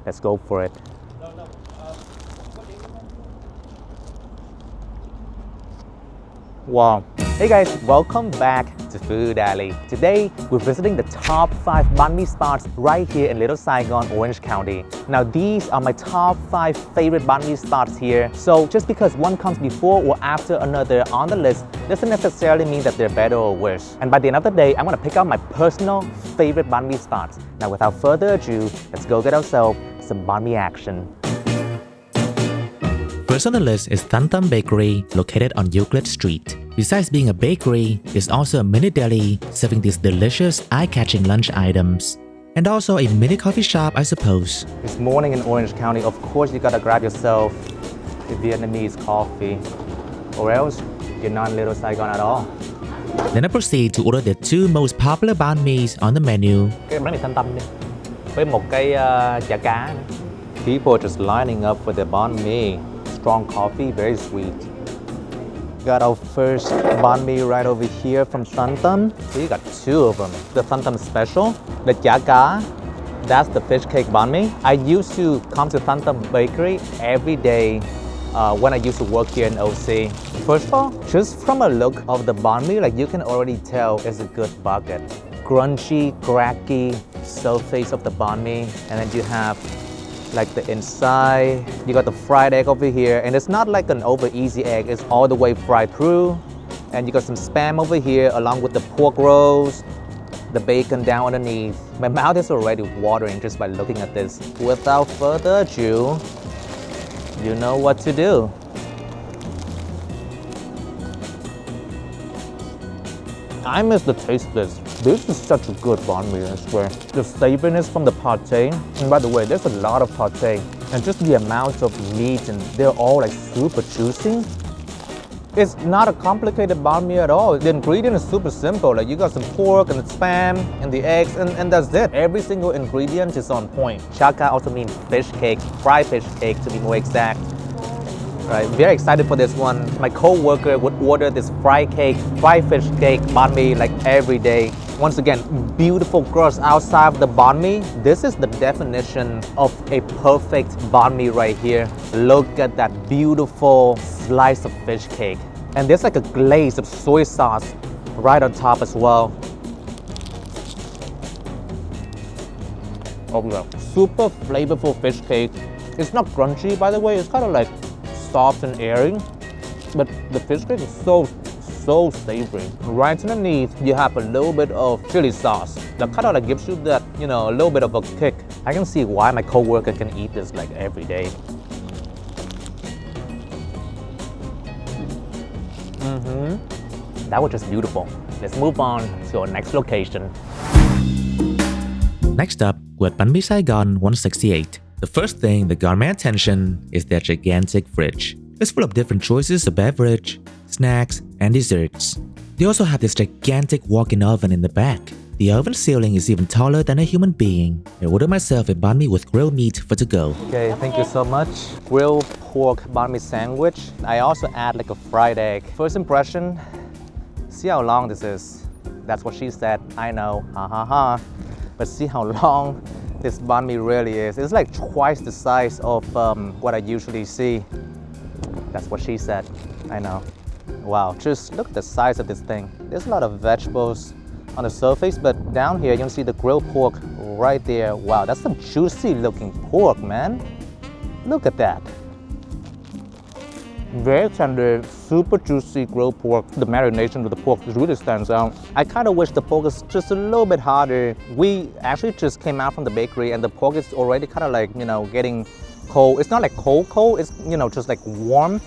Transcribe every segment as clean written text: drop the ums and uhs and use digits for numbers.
Let's go for it. Wow. Hey guys, welcome back to Food Alley. Today, we're visiting the top 5 banh mi spots right here in Little Saigon, Orange County. Now, these are my top 5 favorite banh mi spots here. So just because one comes before or after another on the list doesn't necessarily mean that they're better or worse. And by the end of the day, I'm gonna pick out my personal favorite banh mi spots. Now, without further ado, let's go get ourselves some banh mi action. First on the list is Thanh Tam Bakery, located on Euclid Street. Besides being a bakery, it's also a mini deli serving these delicious, eye-catching lunch items. And also a mini coffee shop, I suppose. This morning in Orange County, of course you gotta grab yourself a Vietnamese coffee, or else you're not in Little Saigon at all. Then I proceed to order the 2 most popular banh mi's on the menu. Cái bánh mì Thanh Tâm đi, với một cái chả cá. People are just lining up for the banh mi. Strong coffee, very sweet. Got our first banh mi right over here from Thanh Tam. We got 2 of them. The Thanh Tam special, the chả cá, that's the fish cake banh mi. I used to come to Thanh Tam Bakery every day when I used to work here in OC. First of all, just from a look of the banh mi, like you can already tell it's a good bucket. Crunchy, cracky surface of the banh mi, and then you have like the inside, you got the fried egg over here, and it's not like an over easy egg, it's all the way fried through. And you got some spam over here along with the pork rolls, the bacon down underneath. My mouth is already watering just by looking at this. Without further ado, you know what to do. I miss the taste of this. This is such a good banh mi, I swear. The savoriness from the pate, and by the way, there's a lot of pate, and just the amount of meat, and they're all like super juicy. It's not a complicated banh mi at all. The ingredient is super simple. Like you got some pork and the spam and the eggs, and that's it. Every single ingredient is on point. Chả cá also means fish cake, fried fish cake to be more exact. Right, very excited for this one. My co-worker would order this fried fish cake banh mi like every day. Once again, beautiful crust outside of the banh mi. This is the definition of a perfect banh mi right here. Look at that beautiful slice of fish cake. And there's like a glaze of soy sauce right on top as well. Oh yeah, super flavorful fish cake. It's not crunchy, by the way. It's kind of like soft and airy, but the fish cake is so savory. Right underneath, you have a little bit of chili sauce that kind of like gives you that, you know, a little bit of a kick. I can see why my co-worker can eat this like every day. That was just beautiful. Let's move on to our next location. Next up, we're at Banh Mi Saigon 168. The first thing that got my attention is their gigantic fridge. It's full of different choices of beverage, snacks, and desserts. They also have this gigantic walk-in oven in the back. The oven ceiling is even taller than a human being. I ordered myself a banh mi with grilled meat for to go. Okay, thank you so much. Grilled pork banh mi sandwich. I also add like a fried egg. First impression, see how long this is. That's what she said, I know, ha ha ha. But see how long this banh mi really is. It's like twice the size of what I usually see. That's what she said, I know. Wow, just look at the size of this thing. There's a lot of vegetables on the surface, but down here you can see the grilled pork right there. Wow, that's some juicy looking pork, man. Look at that. Very tender, super juicy grilled pork. The marination of the pork really stands out. I kind of wish the pork is just a little bit harder. We actually just came out from the bakery and the pork is already kind of like, you know, getting cold. It's not like cold, it's, you know, just like warm.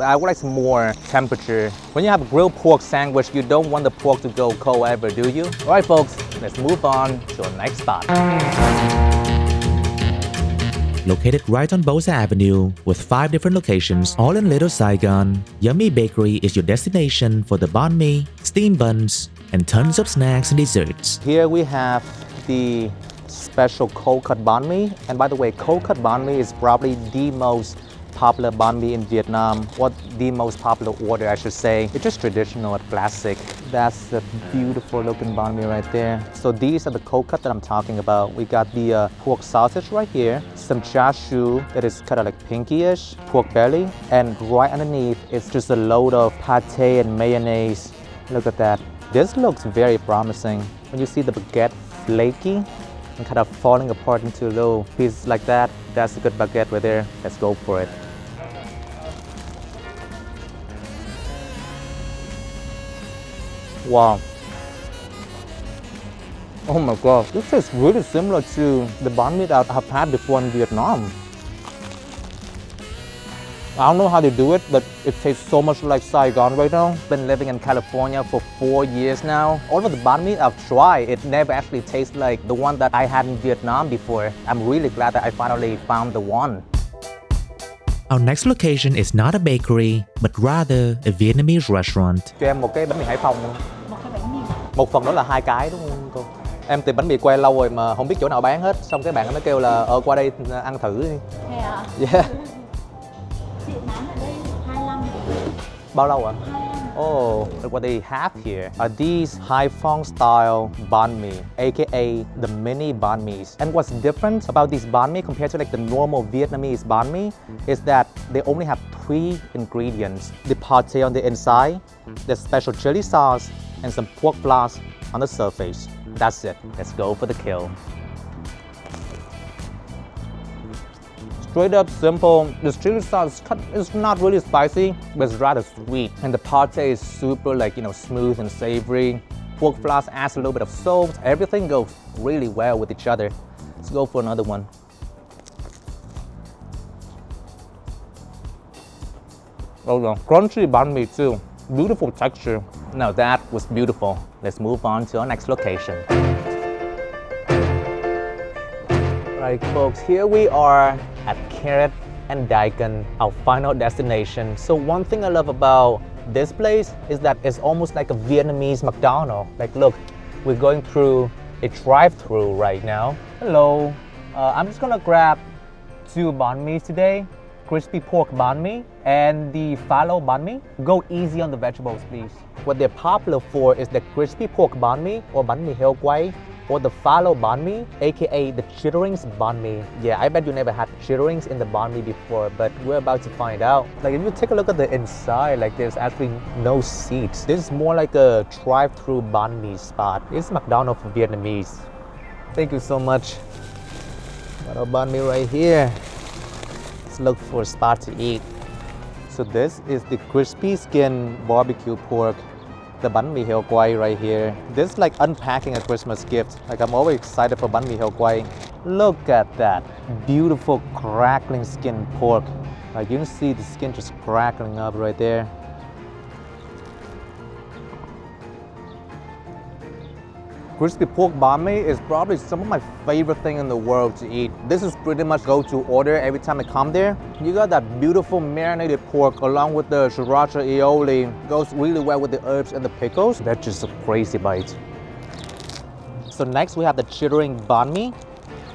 I would like some more temperature. When you have a grilled pork sandwich, you don't want the pork to go cold ever, do you? All right, folks, let's move on to our next spot. Located right on Bolsa Avenue with 5 different locations all in Little Saigon, Yummy Bakery is your destination for the banh mi, steamed buns, and tons of snacks and desserts. Here we have the special cold cut banh mi. And by the way, cold cut banh mi is probably the most popular banh mi in Vietnam, or the most popular order, I should say. It's just traditional and classic. That's the beautiful looking banh mi right there. So these are the cold cut that I'm talking about. We got the pork sausage right here, some char siu that is kind of like pinkyish, pork belly, and right underneath is just a load of pate and mayonnaise. Look at that. This looks very promising. When you see the baguette flaky and kind of falling apart into little pieces like that, that's a good baguette right there. Let's go for it. Wow. Oh my god, this tastes really similar to the banh mi that I've had before in Vietnam. I don't know how they do it, but it tastes so much like Saigon right now. Been living in California for 4 years now. All of the banh mi I've tried, it never actually tastes like the one that I had in Vietnam before. I'm really glad that I finally found the one. Our next location is not a bakery, but rather a Vietnamese restaurant. Cho em một cái bánh mì Hải Phòng luôn. Một cái bánh mì. Một phần đó là 2 cái đúng không cô? Em tìm bánh mì quay lâu rồi mà không biết chỗ nào bán hết. Xong cái bạn mới kêu là qua đây ăn thử đi. Thế à? Yeah. Chị bán ở đây 25. Bao lâu ạ? Oh, look what they have here. Are these Hai Phong style banh mi, aka the mini banh mis. And what's different about these banh mi compared to like the normal Vietnamese banh mi is that they only have 3 ingredients. The pate on the inside, the special chili sauce, and some pork floss on the surface. That's it. Let's go for the kill. Straight up simple. This chili sauce is not really spicy, but it's rather sweet. And the pate is super like, smooth and savory. Pork floss adds a little bit of salt. Everything goes really well with each other. Let's go for another one. Oh no, crunchy banh mi too. Beautiful texture. Now that was beautiful. Let's move on to our next location. Right, folks, here we are at Carrot and Daikon, our final destination. So one thing I love about this place is that it's almost like a Vietnamese McDonald's. Like, look, we're going through a drive-through right now. Hello, I'm just gonna grab 2 banh mi today. Crispy pork banh mi and the fallow banh mi. Go easy on the vegetables, please. What they're popular for is the crispy pork banh mi or banh mi heo quay, or the fallow banh mi, aka the chitterings banh mi. Yeah, I bet you never had chitterings in the banh mi before, but we're about to find out. Like, if you take a look at the inside, like there's actually no seats. This is more like a drive-through banh mi spot. It's McDonald's for Vietnamese. Thank you so much. Got our banh mi right here. Let's look for a spot to eat. So this is the crispy skin barbecue pork, the banh mi heo quay right here. This is like unpacking a Christmas gift. Like, I'm always excited for banh mi heo quay. Look at that beautiful crackling skin pork. Like, you can see the skin just crackling up right there. Crispy pork banh mi is probably some of my favorite thing in the world to eat. This is pretty much go-to order every time I come there. You got that beautiful marinated pork along with the sriracha aioli. Goes really well with the herbs and the pickles. That's just a crazy bite. So next we have the chittering banh mi.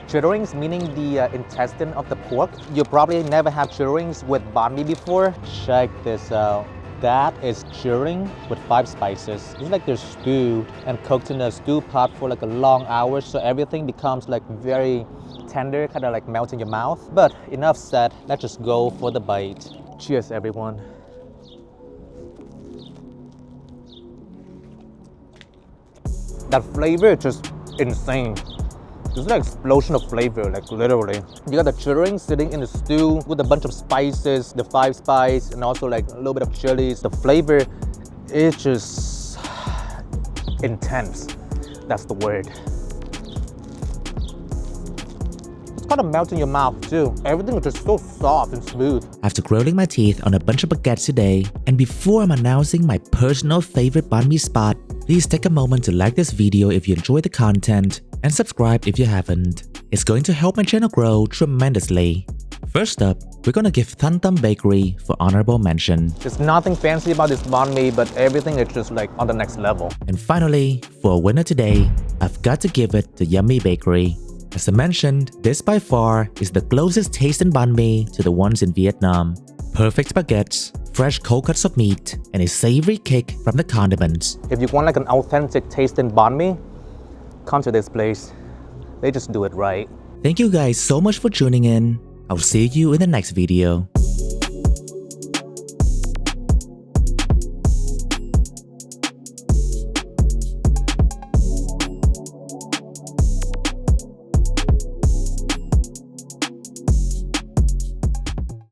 Chitterings meaning the intestine of the pork. You probably never had chitterings with banh mi before. Check this out. That is chittering with 5 spices. It's like they're stewed and cooked in a stew pot for like a long hour, so everything becomes like very tender, kind of like melt in your mouth. But enough said, let's just go for the bite. Cheers, everyone. That flavor is just insane. It's like an explosion of flavor, like literally. You got the chittering sitting in the stew with a bunch of spices, the 5 spice, and also like a little bit of chilies. The flavor is just intense. That's the word. It's kind of melts in your mouth too. Everything is just so soft and smooth. After grilling my teeth on a bunch of baguettes today, and before I'm announcing my personal favorite banh mi spot, please take a moment to like this video if you enjoy the content, and subscribe if you haven't. It's going to help my channel grow tremendously. First up, we're gonna give Thanh Tam Bakery for honorable mention. There's nothing fancy about this banh mi, but everything is just like on the next level. And finally, for a winner today, I've got to give it to Yummy Bakery. As I mentioned, this by far is the closest taste in banh mi to the ones in Vietnam. Perfect baguettes, fresh cold cuts of meat and a savory kick from the condiments. If you want like an authentic taste in banh mi, come to this place. They just do it right. Thank you guys so much for tuning in. I'll see you in the next video.